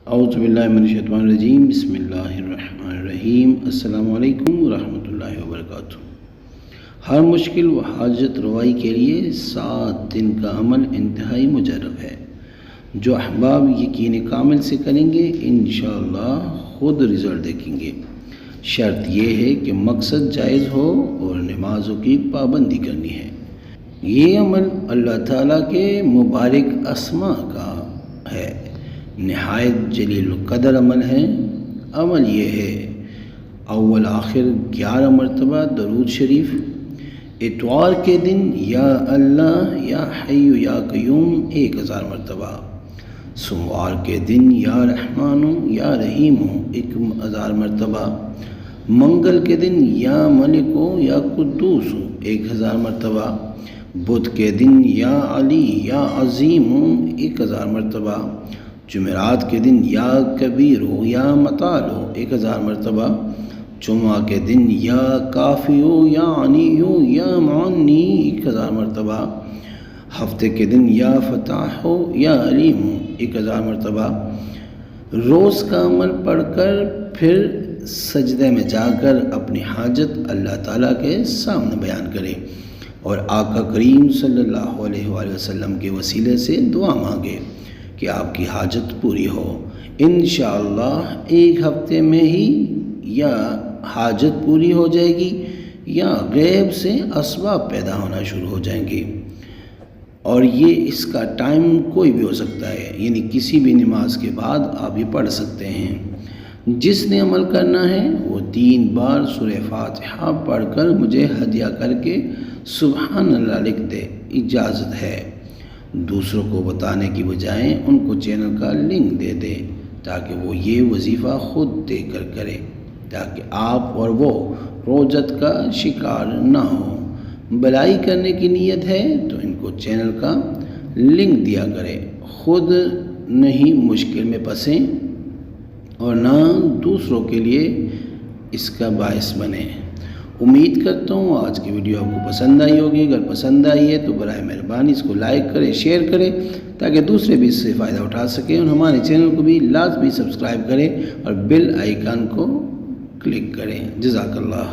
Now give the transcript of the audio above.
اعوذ باللہ من الشیطان الرجیم، بسم اللہ الرحمن الرحیم۔ السلام علیکم ورحمۃ اللہ وبرکاتہ۔ ہر مشکل و حاجت روائی کے لیے 7 دن کا عمل انتہائی مجرب ہے۔ جو احباب یقین کامل سے کریں گے انشاءاللہ خود رزلٹ دیکھیں گے۔ شرط یہ ہے کہ مقصد جائز ہو اور نمازوں کی پابندی کرنی ہے۔ یہ عمل اللہ تعالیٰ کے مبارک اسماء کا ہے، نہایت جلیل القدر عمل ہے۔ عمل یہ ہے: اول آخر 11 مرتبہ درود شریف، اتوار کے دن یا اللہ یا حی یا قیوم 1000 مرتبہ، سوموار کے دن یا رحمان یا رحیم 1000 مرتبہ، منگل کے دن یا ملک یا قدوس 1000 مرتبہ، بدھ کے دن یا علی یا عظیم 1000 مرتبہ، جمعرات کے دن یا کبیر یا متعال 1000 مرتبہ، جمعہ کے دن یا کافی یا عنی یا معنی 1000 مرتبہ، ہفتے کے دن یا فتح یا علیم 1000 مرتبہ۔ روز کا عمل پڑھ کر پھر سجدے میں جا کر اپنی حاجت اللہ تعالیٰ کے سامنے بیان کرے اور آقا کریم صلی اللہ علیہ وآلہ وسلم کے وسیلے سے دعا مانگے کہ آپ کی حاجت پوری ہو۔ انشاءاللہ ایک ہفتے میں ہی یا حاجت پوری ہو جائے گی یا غیب سے اسباب پیدا ہونا شروع ہو جائیں گے، اور یہ اس کا ٹائم کوئی بھی ہو سکتا ہے، یعنی کسی بھی نماز کے بعد آپ یہ پڑھ سکتے ہیں۔ جس نے عمل کرنا ہے وہ 3 بار سورہ فاتحہ پڑھ کر مجھے ہدیہ کر کے سبحان اللہ لکھ دے، اجازت ہے۔ دوسروں کو بتانے کی بجائے ان کو چینل کا لنک دے دے تاکہ وہ یہ وظیفہ خود دیکھ کر کرے، تاکہ آپ اور وہ روجت کا شکار نہ ہو۔ بلائی کرنے کی نیت ہے تو ان کو چینل کا لنک دیا کرے، خود نہیں مشکل میں پھنسیں اور نہ دوسروں کے لیے اس کا باعث بنے۔ امید کرتا ہوں آج کی ویڈیو آپ کو پسند آئی ہوگی۔ اگر پسند آئی ہے تو برائے مہربانی اس کو لائک کریں، شیئر کریں تاکہ دوسرے بھی اس سے فائدہ اٹھا سکیں، اور ہمارے چینل کو بھی لازمی سبسکرائب کریں اور بیل آئیکن کو کلک کریں۔ جزاک اللہ۔